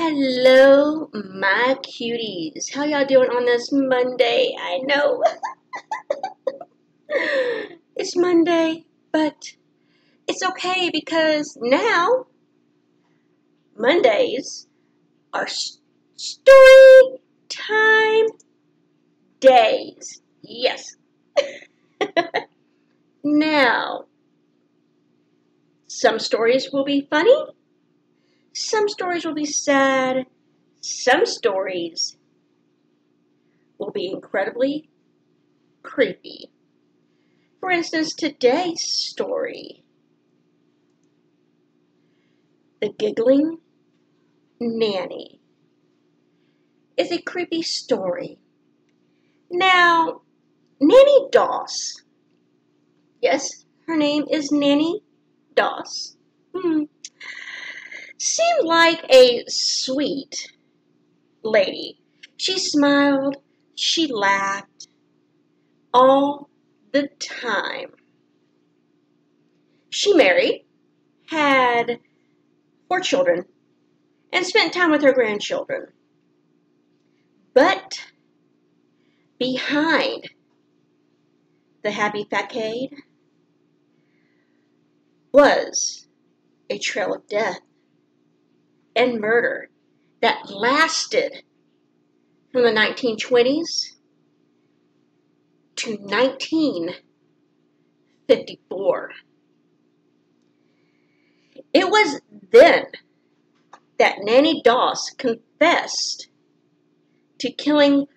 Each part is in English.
Hello, my cuties. How y'all doing on this Monday? I know it's Monday, but it's okay because now Mondays are story time days. Yes. Now, some stories will be funny, some stories will be sad, some stories will be incredibly creepy. For instance, today's story, The Giggling Nanny, is a creepy story. Now, Nannie Doss, yes, her name is Nannie Doss, seemed like a sweet lady. She smiled, she laughed all the time. She married, had 4 children, and spent time with her grandchildren. But behind the happy facade was a trail of death and murder that lasted from the 1920s to 1954. It was then that Nannie Doss confessed to killing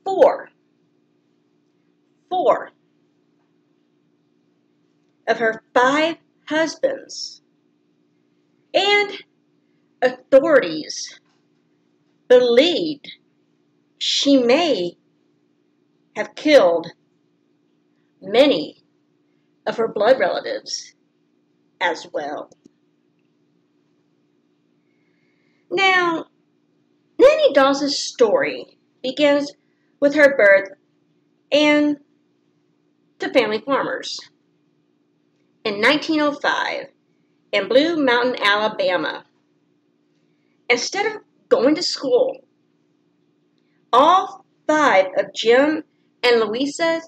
four of her 5 husbands, and authorities believed she may have killed many of her blood relatives as well. Now, Nannie Doss's story begins with her birth and to family farmers. In 1905, in Blue Mountain, Alabama, instead of going to school, all 5 of Jim and Louisa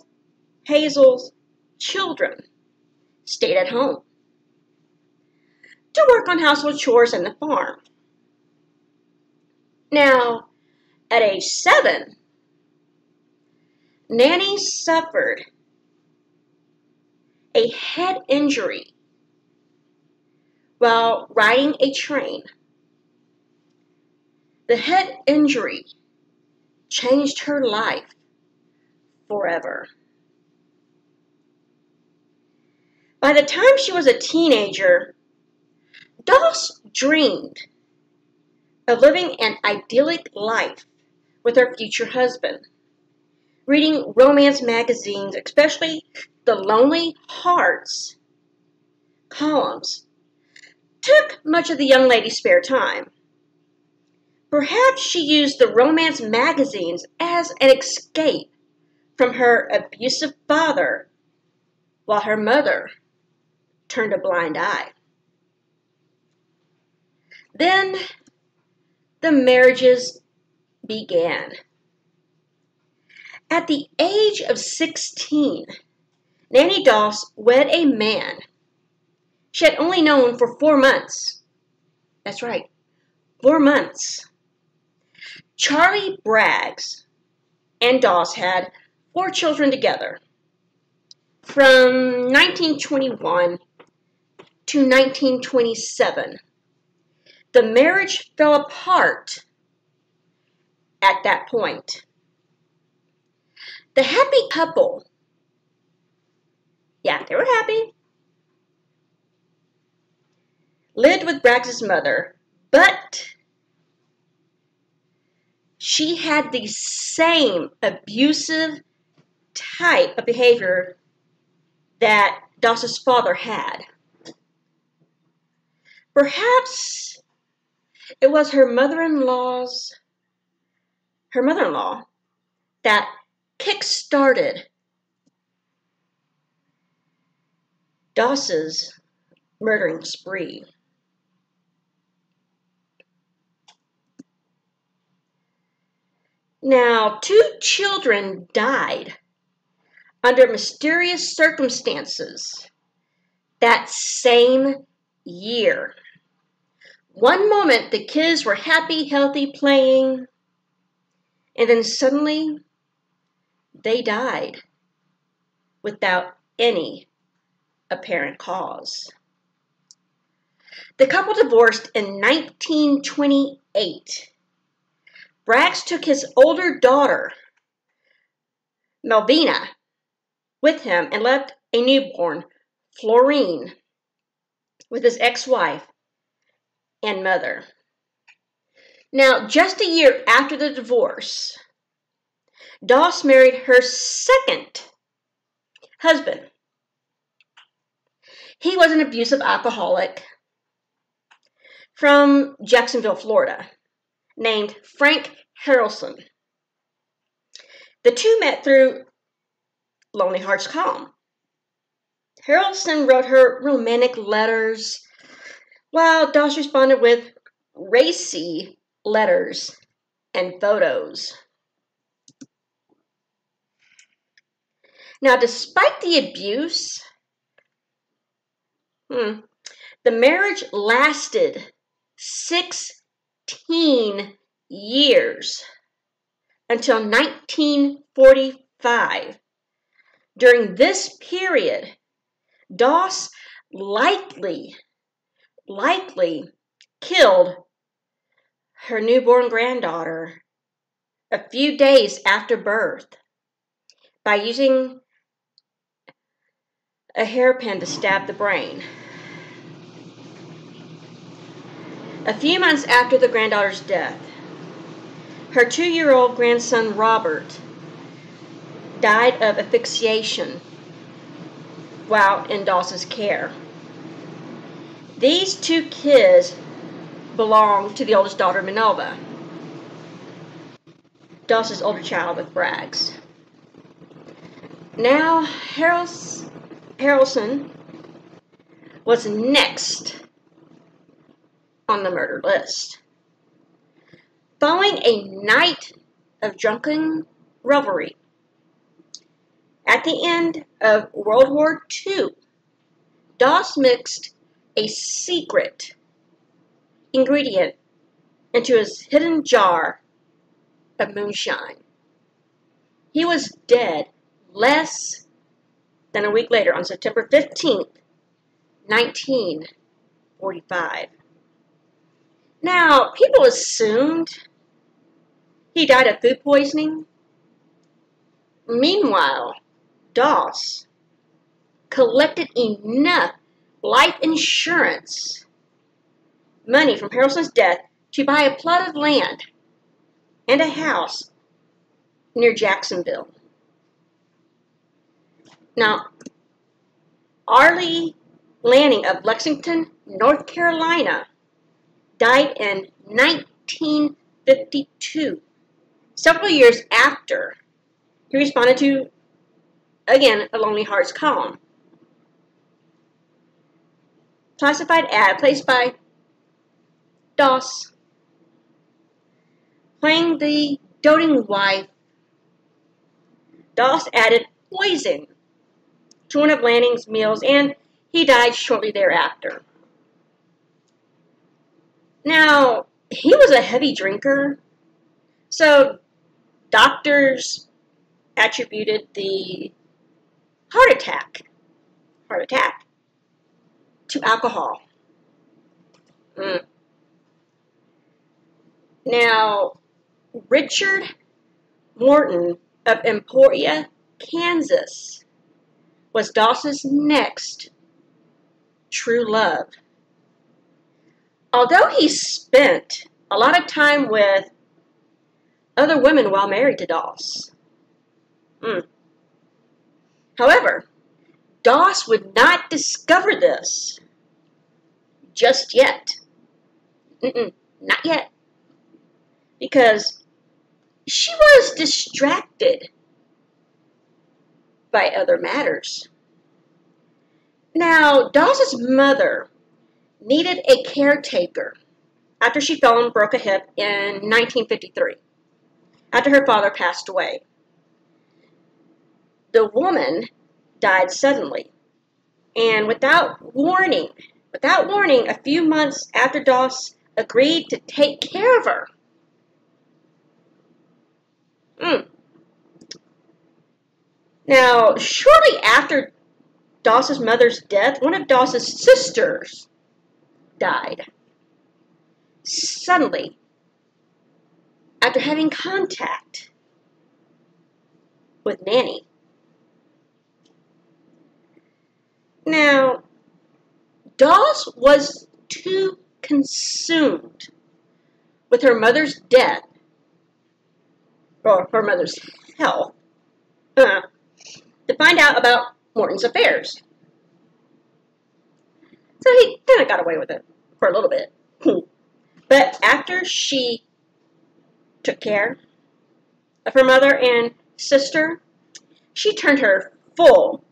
Hazel's children stayed at home to work on household chores and the farm. Now, at age 7, Nannie suffered a head injury while riding a train. The head injury changed her life forever. By the time she was a teenager, Doss dreamed of living an idyllic life with her future husband, reading romance magazines, especially the Lonely Hearts columns, took much of the young lady's spare time. Perhaps she used the romance magazines as an escape from her abusive father, while her mother turned a blind eye. Then the marriages began. At the age of 16, Nannie Doss wed a man she had only known for 4 months. That's right, 4 months. Charlie Braggs and Doss had 4 children together. From 1921 to 1927, the marriage fell apart at that point. The happy couple, yeah, they were happy, lived with Braggs' mother, but she had the same abusive type of behavior that Doss's father had. Perhaps it was her mother-in-law that kick-started Doss's murdering spree. Now, 2 children died under mysterious circumstances that same year. One moment the kids were happy, healthy, playing, and then suddenly they died without any apparent cause. The couple divorced in 1928. Braggs took his older daughter, Melvina, with him and left a newborn, Florine, with his ex-wife and mother. Now, just a year after the divorce, Doss married her second husband. He was an abusive alcoholic from Jacksonville, Florida, named Frank Harrelson. The two met through Lonely Hearts Calm. Harrelson wrote her romantic letters, while Doss responded with racy letters and photos. Now, despite the abuse, the marriage lasted 16 years until 1945. During this period, Doss likely killed her newborn granddaughter a few days after birth by using a hairpin to stab the brain. A few months after the granddaughter's death, her 2-year-old grandson Robert died of asphyxiation while in Doss's care. These 2 kids belonged to the oldest daughter, Minerva, Doss's older child with Braggs. Now, Harrelson was next on the murder list. Following a night of drunken revelry at the end of World War II, Doss mixed a secret ingredient into his hidden jar of moonshine. He was dead less than a week later on September 15th, 1945. Now, people assumed he died of food poisoning. Meanwhile, Doss collected enough life insurance money from Harrelson's death to buy a plot of land and a house near Jacksonville. Now, Arlie Lanning of Lexington, North Carolina, died in 1952, several years after he responded to, again, a Lonely Hearts column. Classified ad placed by Doss, playing the doting wife. Doss added poison to one of Lanning's meals, and he died shortly thereafter. Now, he was a heavy drinker, so doctors attributed the heart attack to alcohol. Now, Richard Morton of Emporia, Kansas, was Doss's next true love. Although he spent a lot of time with other women while married to Doss. However, Doss would not discover this just yet. Not yet. Because she was distracted by other matters. Now, Doss's mother needed a caretaker after she fell and broke a hip in 1953. after her father passed away. The woman died suddenly, and without warning, a few months after Doss agreed to take care of her. Now, shortly after Doss's mother's death, one of Doss's sisters died. Suddenly, after having contact with Nannie. Now, Doss was too consumed with her mother's death, or her mother's health, to find out about Morton's affairs. So he kind of got away with it for a little bit. But after she took care of her mother and sister, she turned her full,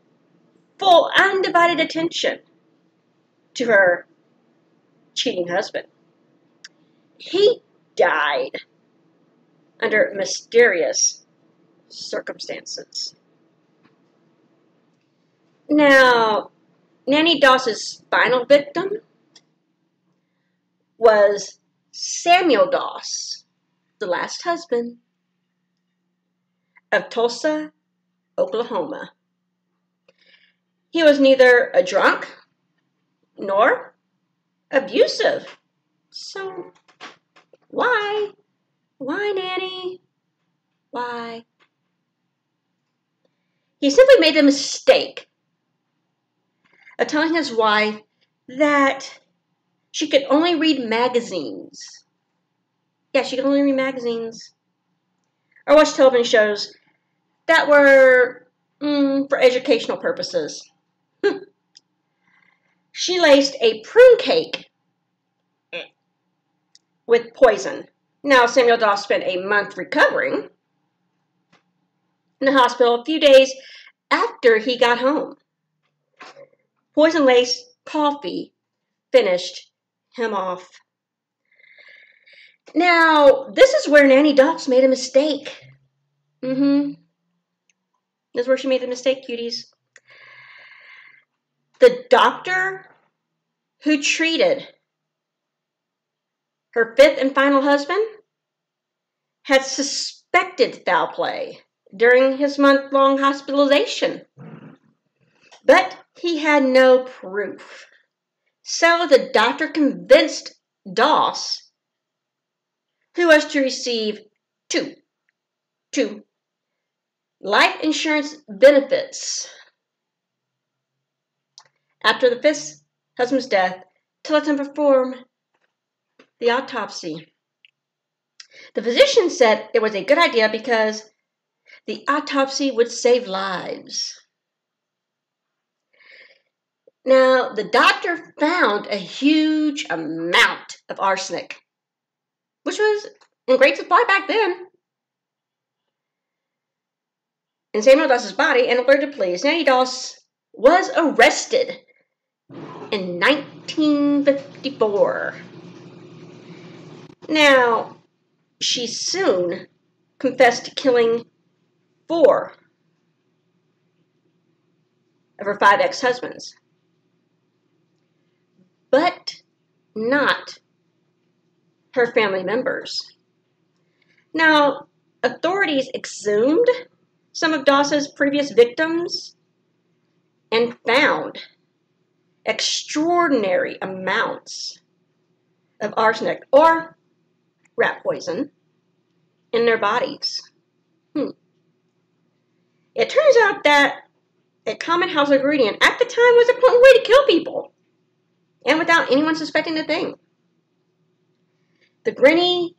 undivided attention to her cheating husband. He died under mysterious circumstances. Now, Nannie Doss's final victim was Samuel Doss, the last husband of Tulsa, Oklahoma. He was neither a drunk nor abusive. So, why? Why, Nannie? Why? He simply made the mistake of telling his wife that she could only read magazines. Yeah, she could only read magazines or watch television shows that were for educational purposes. She laced a prune cake with poison. Now, Samuel Doss spent a month recovering in the hospital a few days after he got home. Poison-laced coffee finished him off. Now, this is where Nannie Doss made a mistake. This is where she made the mistake, cuties. The doctor who treated her fifth and final husband had suspected foul play during his month-long hospitalization, but he had no proof. So the doctor convinced Doss, who was to receive two life insurance benefits after the fifth husband's death, to let him perform the autopsy. The physician said it was a good idea because the autopsy would save lives. Now, the doctor found a huge amount of arsenic, which was in great supply back then, in Samuel Doss's body, and alerted police. Nannie Doss was arrested in 1954. Now, she soon confessed to killing 4 of her 5 ex-husbands, but not her family members. Now, authorities exhumed some of Doss's previous victims and found extraordinary amounts of arsenic or rat poison in their bodies. It turns out that a common house ingredient at the time was a potent way to kill people, and without anyone suspecting a thing. The grinning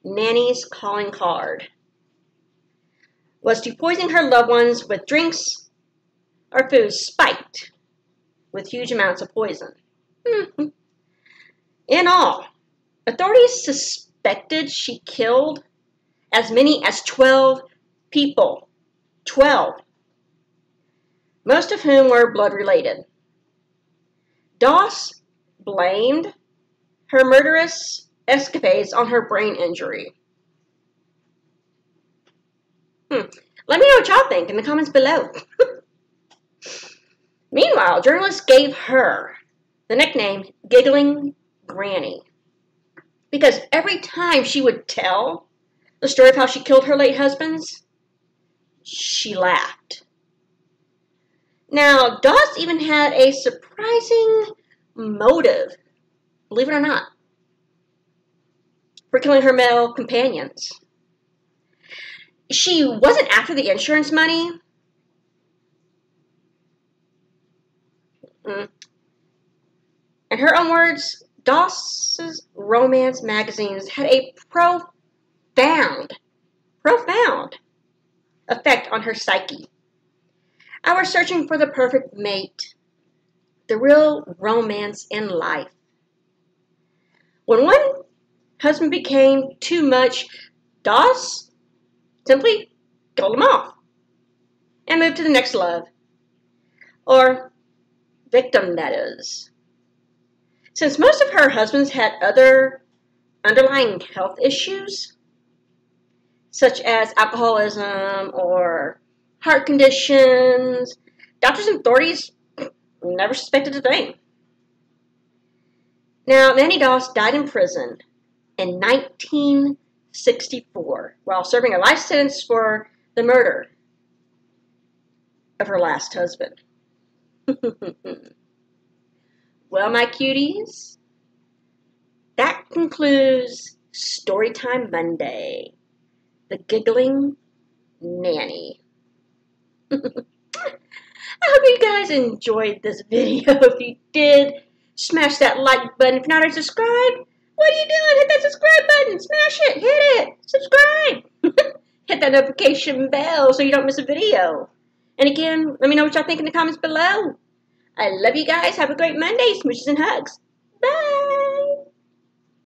Nannie's calling card was to poison her loved ones with drinks or food spiked with huge amounts of poison. In all, authorities suspected she killed as many as 12 people. 12. Most of whom were blood related. Doss blamed her murderous escapades on her brain injury. Let me know what y'all think in the comments below. Meanwhile, journalists gave her the nickname Giggling Granny because every time she would tell the story of how she killed her late husbands, she laughed. Now, Doss even had a surprising motive, believe it or not, for killing her male companions. She wasn't after the insurance money. In her own words, Doss's romance magazines had a profound effect on her psyche. I was searching for the perfect mate, the real romance in life. When one husband became too much, Doss simply killed him off and moved to the next love. Or victim, that is. Since most of her husbands had other underlying health issues, such as alcoholism or heart conditions, doctors and authorities never suspected a thing. Now, Nannie Doss died in prison in 1964 while serving a life sentence for the murder of her last husband. Well, my cuties, that concludes Storytime Monday, the Giggling Nanny. I hope you guys enjoyed this video. If you did, smash that like button. If you're not already subscribed, what are you doing? Hit that subscribe button. Smash it. Hit it. Subscribe. Hit that notification bell so you don't miss a video. And again, let me know what y'all think in the comments below. I love you guys. Have a great Monday. Smooches and hugs.